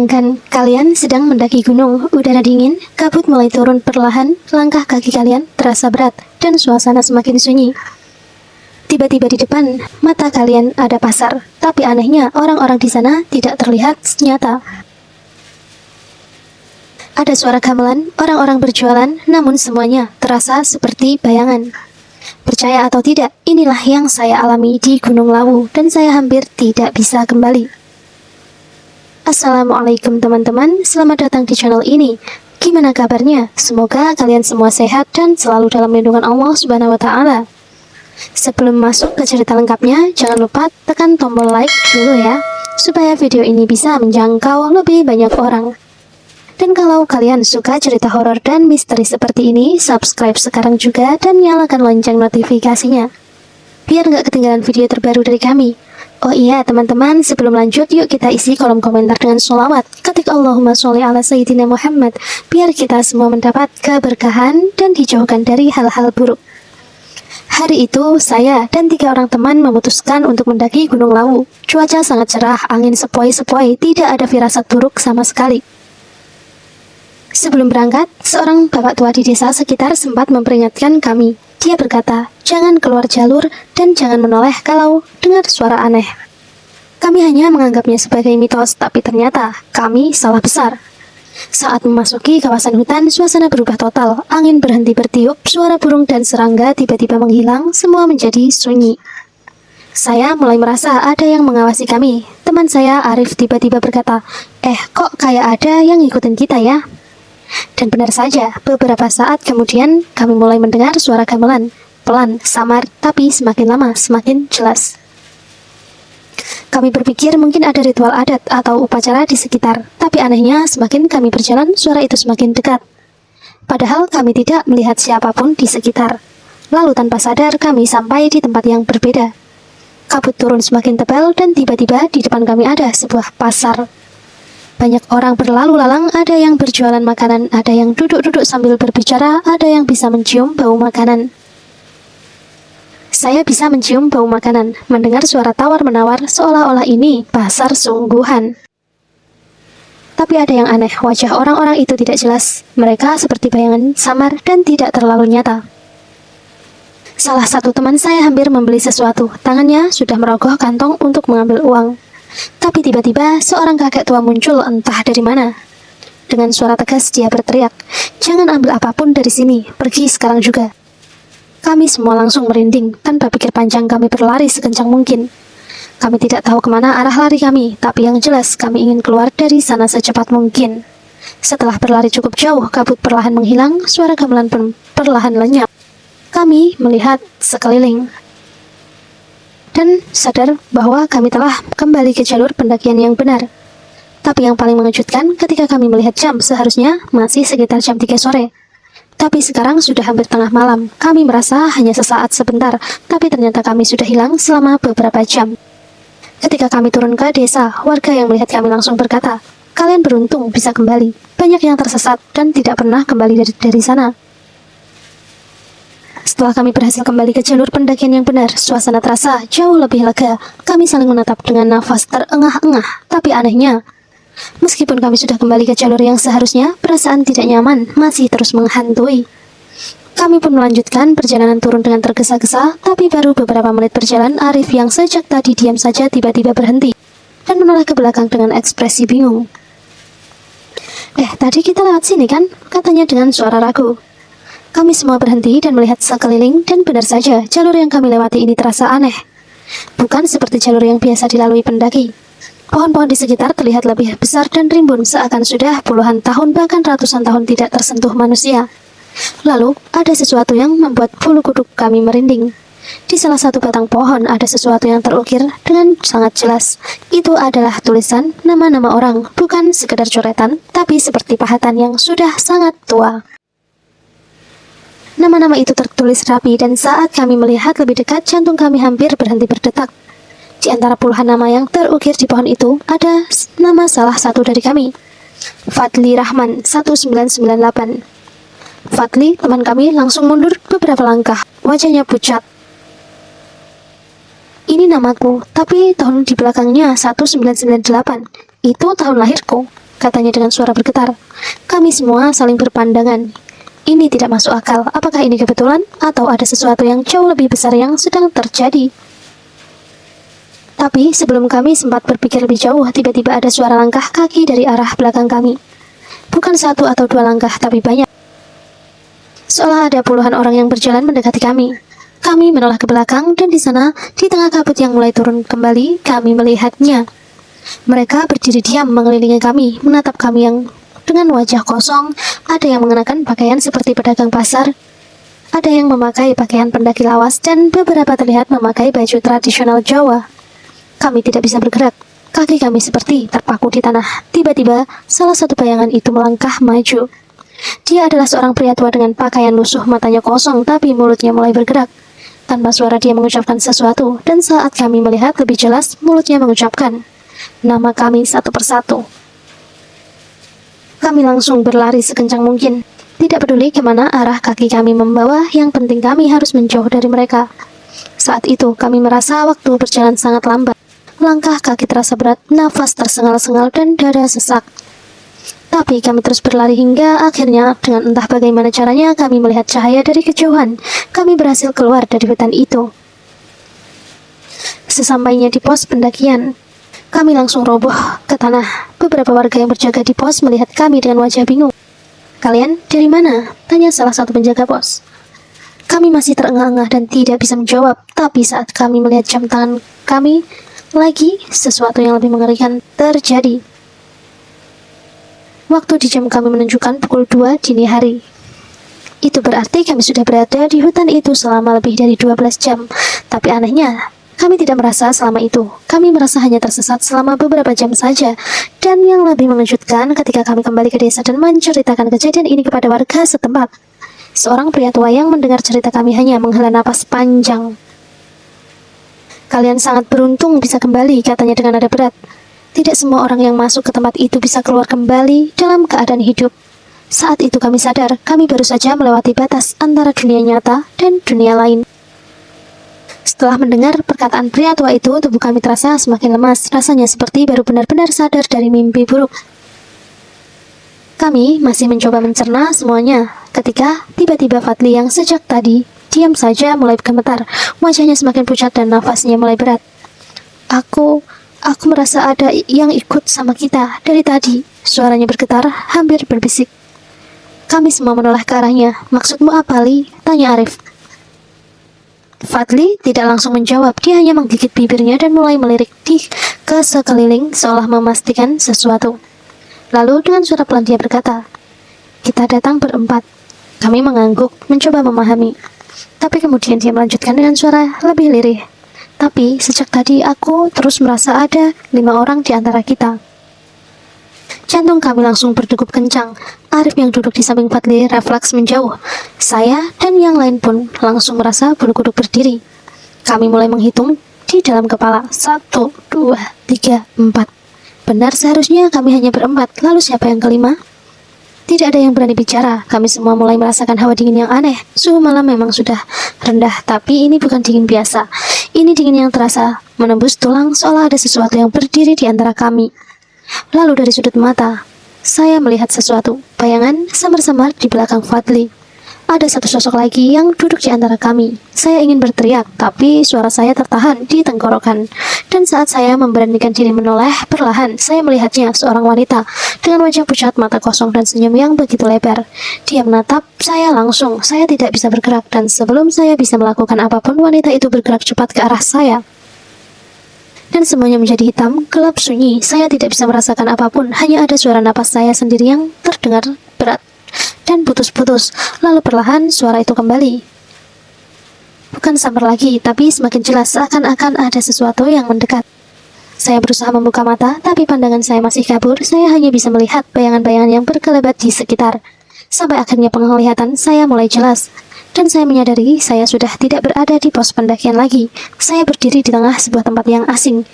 Bayangkan, kalian sedang mendaki gunung, udara dingin, kabut mulai turun perlahan, langkah kaki kalian terasa berat, dan suasana semakin sunyi. Tiba-tiba di depan mata kalian ada pasar, tapi anehnya orang-orang di sana tidak terlihat nyata. Ada suara gamelan, orang-orang berjualan, namun semuanya terasa seperti bayangan. Percaya atau tidak, inilah yang saya alami di Gunung Lawu, dan saya hampir tidak bisa kembali. Assalamualaikum teman-teman, selamat datang di channel ini. Gimana kabarnya? Semoga kalian semua sehat dan selalu dalam lindungan Allah Subhanahu wa Ta'ala. Sebelum masuk ke cerita lengkapnya, jangan lupa tekan tombol like dulu ya, supaya video ini bisa menjangkau lebih banyak orang. Dan kalau kalian suka cerita horor dan misteri seperti ini, subscribe sekarang juga dan nyalakan lonceng notifikasinya, biar nggak ketinggalan video terbaru dari kami. Oh iya teman-teman, sebelum lanjut yuk kita isi kolom komentar dengan sholawat. Ketik Allahumma sholli ala Sayyidina Muhammad, biar kita semua mendapat keberkahan dan dijauhkan dari hal-hal buruk. Hari itu, saya dan 3 orang teman memutuskan untuk mendaki Gunung Lawu. Cuaca sangat cerah, angin sepoi-sepoi, tidak ada firasat buruk sama sekali. Sebelum berangkat, seorang bapak tua di desa sekitar sempat memperingatkan kami. Dia berkata, jangan keluar jalur dan jangan menoleh kalau dengar suara aneh. Kami hanya menganggapnya sebagai mitos, tapi ternyata kami salah besar. Saat memasuki kawasan hutan, suasana berubah total. Angin berhenti bertiup, suara burung dan serangga tiba-tiba menghilang, semua menjadi sunyi. Saya mulai merasa ada yang mengawasi kami. Teman saya, Arif, tiba-tiba berkata, kok kayak ada yang ngikutin kita ya? Dan benar saja, beberapa saat kemudian kami mulai mendengar suara gamelan. Pelan, samar, tapi semakin lama semakin jelas. Kami berpikir mungkin ada ritual adat atau upacara di sekitar, tapi anehnya semakin kami berjalan, suara itu semakin dekat. Padahal kami tidak melihat siapapun di sekitar. Lalu tanpa sadar kami sampai di tempat yang berbeda. Kabut turun semakin tebal dan tiba-tiba di depan kami ada sebuah pasar. Banyak orang berlalu lalang, ada yang berjualan makanan, ada yang duduk-duduk sambil berbicara, ada yang bisa mencium bau makanan. Saya bisa mencium bau makanan, mendengar suara tawar-menawar seolah-olah ini pasar sungguhan. Tapi ada yang aneh, wajah orang-orang itu tidak jelas. Mereka seperti bayangan samar dan tidak terlalu nyata. Salah satu teman saya hampir membeli sesuatu, tangannya sudah merogoh kantong untuk mengambil uang. Tapi tiba-tiba seorang kakek tua muncul entah dari mana. Dengan suara tegas dia berteriak, jangan ambil apapun dari sini, pergi sekarang juga. Kami semua langsung merinding, tanpa pikir panjang kami berlari sekencang mungkin. Kami tidak tahu kemana arah lari kami, tapi yang jelas kami ingin keluar dari sana secepat mungkin. Setelah berlari cukup jauh, kabut perlahan menghilang, suara gamelan pun perlahan lenyap. Kami melihat sekeliling dan sadar bahwa kami telah kembali ke jalur pendakian yang benar. Tapi yang paling mengejutkan ketika kami melihat jam, seharusnya masih sekitar jam 3 sore. Tapi sekarang sudah hampir tengah malam. Kami merasa hanya sesaat sebentar, tapi ternyata kami sudah hilang selama beberapa jam. Ketika kami turun ke desa, warga yang melihat kami langsung berkata, kalian beruntung bisa kembali. Banyak yang tersesat dan tidak pernah kembali dari sana. Setelah kami berhasil kembali ke jalur pendakian yang benar, suasana terasa jauh lebih lega. Kami saling menatap dengan nafas terengah-engah. Tapi anehnya, meskipun kami sudah kembali ke jalur yang seharusnya, perasaan tidak nyaman masih terus menghantui. Kami pun melanjutkan perjalanan turun dengan tergesa-gesa, tapi baru beberapa menit berjalan, Arif yang sejak tadi diam saja tiba-tiba berhenti dan menoleh ke belakang dengan ekspresi bingung. Tadi kita lewat sini kan? Katanya dengan suara ragu. Kami semua berhenti dan melihat sekeliling, dan benar saja, jalur yang kami lewati ini terasa aneh. Bukan seperti jalur yang biasa dilalui pendaki. Pohon-pohon di sekitar terlihat lebih besar dan rimbun, seakan sudah puluhan tahun bahkan ratusan tahun tidak tersentuh manusia. Lalu, ada sesuatu yang membuat bulu kuduk kami merinding. Di salah satu batang pohon ada sesuatu yang terukir dengan sangat jelas. Itu adalah tulisan nama-nama orang, bukan sekedar coretan, tapi seperti pahatan yang sudah sangat tua. Nama-nama itu tertulis rapi, dan saat kami melihat lebih dekat, jantung kami hampir berhenti berdetak. Di antara puluhan nama yang terukir di pohon itu, ada nama salah satu dari kami. Fadli Rahman, 1998. Fadli, teman kami, langsung mundur beberapa langkah. Wajahnya pucat. Ini namaku, tapi tahun di belakangnya 1998. Itu tahun lahirku, katanya dengan suara bergetar. Kami semua saling berpandangan. Ini tidak masuk akal. Apakah ini kebetulan atau ada sesuatu yang jauh lebih besar yang sedang terjadi? Tapi sebelum kami sempat berpikir lebih jauh, tiba-tiba ada suara langkah kaki dari arah belakang kami. Bukan satu atau dua langkah, tapi banyak. Seolah ada puluhan orang yang berjalan mendekati kami. Kami menoleh ke belakang dan di sana, di tengah kabut yang mulai turun kembali, kami melihatnya. Mereka berdiri diam mengelilingi kami, menatap kami yang dengan wajah kosong. Ada yang mengenakan pakaian seperti pedagang pasar, ada yang memakai pakaian pendaki lawas, dan beberapa terlihat memakai baju tradisional Jawa. Kami tidak bisa bergerak. Kaki kami seperti terpaku di tanah. Tiba-tiba, salah satu bayangan itu melangkah maju. Dia adalah seorang pria tua dengan pakaian lusuh, matanya kosong, tapi mulutnya mulai bergerak. Tanpa suara dia mengucapkan sesuatu, dan saat kami melihat lebih jelas, mulutnya mengucapkan nama kami satu persatu. Kami langsung berlari sekencang mungkin. Tidak peduli kemana arah kaki kami membawa, yang penting kami harus menjauh dari mereka. Saat itu kami merasa waktu berjalan sangat lambat. Langkah kaki terasa berat, nafas tersengal-sengal, dan dada sesak. Tapi kami terus berlari hingga akhirnya dengan entah bagaimana caranya kami melihat cahaya dari kejauhan. Kami berhasil keluar dari hutan itu. Sesampainya di pos pendakian, kami langsung roboh ke tanah. Beberapa warga yang berjaga di pos melihat kami dengan wajah bingung. "Kalian dari mana?" tanya salah satu penjaga pos. Kami masih terengah-engah dan tidak bisa menjawab. Tapi saat kami melihat jam tangan kami, lagi sesuatu yang lebih mengerikan terjadi. Waktu di jam kami menunjukkan pukul 2 dini hari. Itu berarti kami sudah berada di hutan itu selama lebih dari 12 jam. Tapi anehnya, kami tidak merasa selama itu. Kami merasa hanya tersesat selama beberapa jam saja. Dan yang lebih mengejutkan, ketika kami kembali ke desa dan menceritakan kejadian ini kepada warga setempat, seorang pria tua yang mendengar cerita kami hanya menghela napas panjang. "Kalian sangat beruntung bisa kembali," katanya dengan nada berat. Tidak semua orang yang masuk ke tempat itu bisa keluar kembali dalam keadaan hidup. Saat itu kami sadar, kami baru saja melewati batas antara dunia nyata dan dunia lain. Setelah mendengar perkataan pria tua itu, tubuh kami terasa semakin lemas. Rasanya seperti baru benar-benar sadar dari mimpi buruk. Kami masih mencoba mencerna semuanya, ketika tiba-tiba Fadli yang sejak tadi diam saja mulai gemetar. Wajahnya semakin pucat dan nafasnya mulai berat. Aku merasa ada yang ikut sama kita dari tadi," suaranya bergetar, hampir berbisik. Kami semua menoleh ke arahnya. "Maksudmu apa, Li?" tanya Arif. Fadli tidak langsung menjawab, dia hanya menggigit bibirnya dan mulai melirik ke sekeliling seolah memastikan sesuatu. Lalu dengan suara pelan dia berkata, "Kita datang berempat." Kami mengangguk, mencoba memahami. Tapi kemudian dia melanjutkan dengan suara lebih lirih. "Tapi sejak tadi aku terus merasa ada 5 orang di antara kita." Jantung kami langsung berdegup kencang. Arif yang duduk di samping Fadli refleks menjauh. Saya dan yang lain pun langsung merasa bulu kuduk berdiri. Kami mulai menghitung di dalam kepala. 1, 2, 3, 4. Benar, seharusnya kami hanya berempat. Lalu siapa yang kelima? Tidak ada yang berani bicara. Kami semua mulai merasakan hawa dingin yang aneh. Suhu malam memang sudah rendah, tapi ini bukan dingin biasa. Ini dingin yang terasa menembus tulang, seolah ada sesuatu yang berdiri di antara kami. Lalu dari sudut mata, saya melihat sesuatu. Bayangan samar-samar di belakang Fadli. Ada satu sosok lagi yang duduk di antara kami. Saya ingin berteriak, tapi suara saya tertahan di tenggorokan. Dan saat saya memberanikan diri menoleh, perlahan saya melihatnya, seorang wanita dengan wajah pucat, mata kosong, dan senyum yang begitu lebar. Dia menatap saya langsung. Saya tidak bisa bergerak, dan sebelum saya bisa melakukan apapun, wanita itu bergerak cepat ke arah saya. Dan semuanya menjadi hitam, gelap, sunyi. Saya tidak bisa merasakan apapun, hanya ada suara napas saya sendiri yang terdengar berat dan putus-putus. Lalu perlahan suara itu kembali. Bukan samar lagi, tapi semakin jelas, seakan-akan ada sesuatu yang mendekat. Saya berusaha membuka mata, tapi pandangan saya masih kabur. Saya hanya bisa melihat bayangan-bayangan yang berkelebat di sekitar. Sampai akhirnya penglihatan saya mulai jelas. Dan saya menyadari saya sudah tidak berada di pos pendakian lagi. Saya berdiri di tengah sebuah tempat yang asing.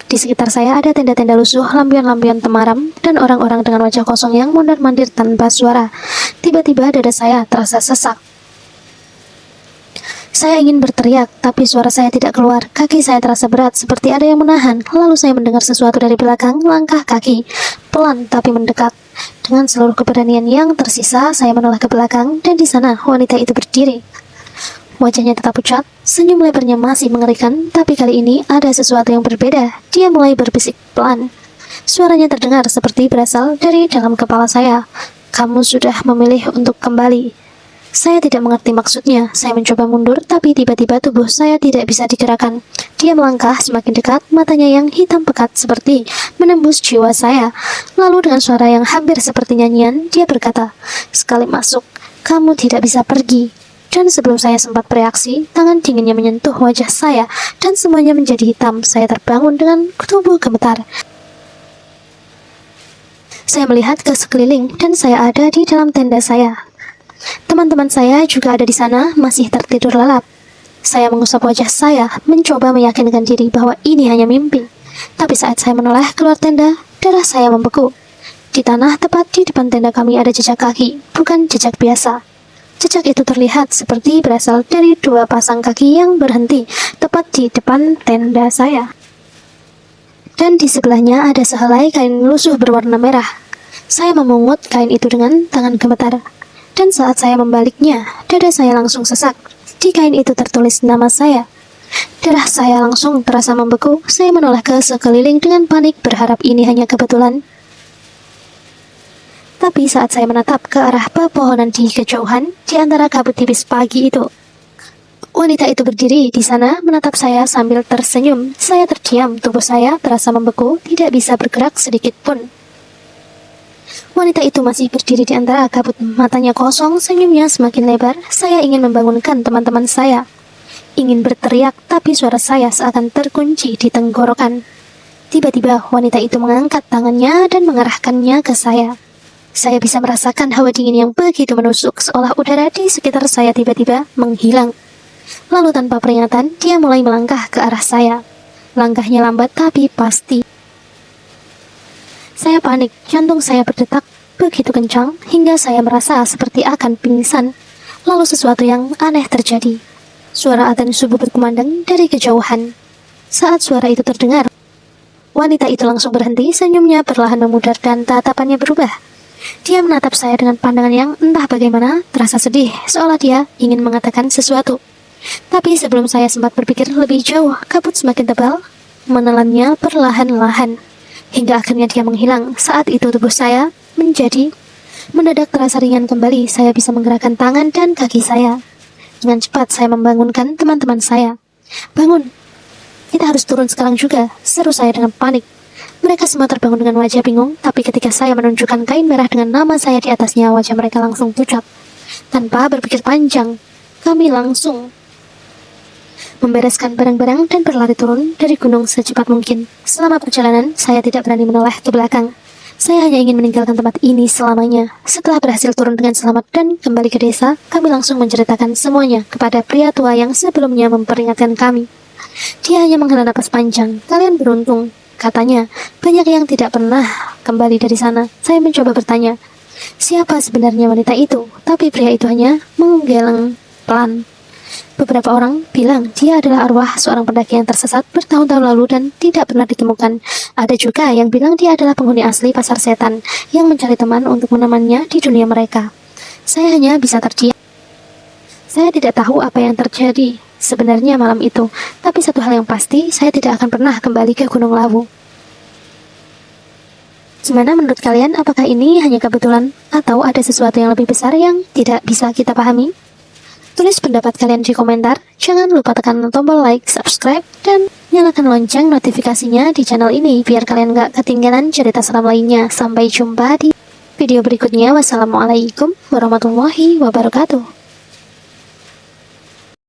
Di sekitar saya ada tenda-tenda lusuh, lampion-lampion temaram, dan orang-orang dengan wajah kosong yang mondar-mandir tanpa suara. Tiba-tiba dada saya terasa sesak. Saya ingin berteriak, tapi suara saya tidak keluar. Kaki saya terasa berat, seperti ada yang menahan. Lalu saya mendengar sesuatu dari belakang, langkah kaki. Pelan tapi mendekat. Dengan seluruh keberanian yang tersisa, saya menoleh ke belakang, dan di sana wanita itu berdiri. Wajahnya tetap pucat, senyum lebarnya masih mengerikan, tapi kali ini ada sesuatu yang berbeda. Dia mulai berbisik pelan. Suaranya terdengar seperti berasal dari dalam kepala saya. Kamu sudah memilih untuk kembali. Saya tidak mengerti maksudnya. Saya mencoba mundur, tapi tiba-tiba tubuh saya tidak bisa digerakkan. Dia melangkah semakin dekat, matanya yang hitam pekat seperti menembus jiwa saya. Lalu dengan suara yang hampir seperti nyanyian, dia berkata, "Sekali masuk, kamu tidak bisa pergi." Dan sebelum saya sempat bereaksi, tangan dinginnya menyentuh wajah saya, dan semuanya menjadi hitam. Saya terbangun dengan tubuh gemetar. Saya melihat ke sekeliling, dan saya ada di dalam tenda saya. Teman-teman saya juga ada di sana, masih tertidur lelap. Saya mengusap wajah saya, mencoba meyakinkan diri bahwa ini hanya mimpi. Tapi saat saya menoleh keluar tenda, darah saya membeku. Di tanah tepat di depan tenda kami ada jejak kaki, bukan jejak biasa. Jejak itu terlihat seperti berasal dari dua pasang kaki yang berhenti tepat di depan tenda saya. Dan di sebelahnya ada sehelai kain lusuh berwarna merah. Saya memungut kain itu dengan tangan gemetar. Dan saat saya membaliknya, dada saya langsung sesak. Di kain itu tertulis nama saya. Darah saya langsung terasa membeku. Saya menoleh ke sekeliling dengan panik, berharap ini hanya kebetulan. Tapi saat saya menatap ke arah pepohonan di kejauhan, di antara kabut tipis pagi itu, wanita itu berdiri di sana menatap saya sambil tersenyum. Saya terdiam, tubuh saya terasa membeku, tidak bisa bergerak sedikit pun. Wanita itu masih berdiri di antara kabut, matanya kosong, senyumnya semakin lebar. Saya ingin membangunkan teman-teman saya. Ingin berteriak, tapi suara saya seakan terkunci di tenggorokan. Tiba-tiba wanita itu mengangkat tangannya dan mengarahkannya ke saya. Saya bisa merasakan hawa dingin yang begitu menusuk, seolah udara di sekitar saya tiba-tiba menghilang. Lalu tanpa peringatan, dia mulai melangkah ke arah saya. Langkahnya lambat tapi pasti. Saya panik, jantung saya berdetak begitu kencang hingga saya merasa seperti akan pingsan. Lalu sesuatu yang aneh terjadi. Suara adzan subuh berkumandang dari kejauhan. Saat suara itu terdengar, wanita itu langsung berhenti, senyumnya perlahan memudar dan tatapannya berubah. Dia menatap saya dengan pandangan yang entah bagaimana, terasa sedih, seolah dia ingin mengatakan sesuatu. Tapi sebelum saya sempat berpikir lebih jauh, kabut semakin tebal, menelannya perlahan-lahan. Hingga akhirnya dia menghilang. Saat itu tubuh saya mendadak terasa ringan kembali. Saya bisa menggerakkan tangan dan kaki saya. Dengan cepat saya membangunkan teman-teman saya. "Bangun, kita harus turun sekarang juga," seru saya dengan panik. Mereka semua terbangun dengan wajah bingung, tapi ketika saya menunjukkan kain merah dengan nama saya di atasnya, wajah mereka langsung pucat. Tanpa berpikir panjang, kami langsung membereskan barang-barang dan berlari turun dari gunung secepat mungkin. Selama perjalanan, saya tidak berani menoleh ke belakang. Saya hanya ingin meninggalkan tempat ini selamanya. Setelah berhasil turun dengan selamat dan kembali ke desa, kami langsung menceritakan semuanya kepada pria tua yang sebelumnya memperingatkan kami. Dia hanya menghela napas panjang. "Kalian beruntung," katanya. "Banyak yang tidak pernah kembali dari sana." Saya mencoba bertanya, siapa sebenarnya wanita itu? Tapi pria itu hanya menggeleng pelan. Beberapa orang bilang dia adalah arwah seorang pendaki yang tersesat bertahun-tahun lalu dan tidak pernah ditemukan. Ada juga yang bilang dia adalah penghuni asli pasar setan yang mencari teman untuk menemannya di dunia mereka. Saya hanya bisa terdiam. Saya tidak tahu apa yang terjadi sebenarnya malam itu, tapi satu hal yang pasti, saya tidak akan pernah kembali ke Gunung Lawu. Gimana menurut kalian? Apakah ini hanya kebetulan atau ada sesuatu yang lebih besar yang tidak bisa kita pahami? Tulis pendapat kalian di komentar. Jangan lupa tekan tombol like, subscribe, dan nyalakan lonceng notifikasinya di channel ini biar kalian gak ketinggalan cerita seram lainnya. Sampai jumpa di video berikutnya. Wassalamualaikum warahmatullahi wabarakatuh.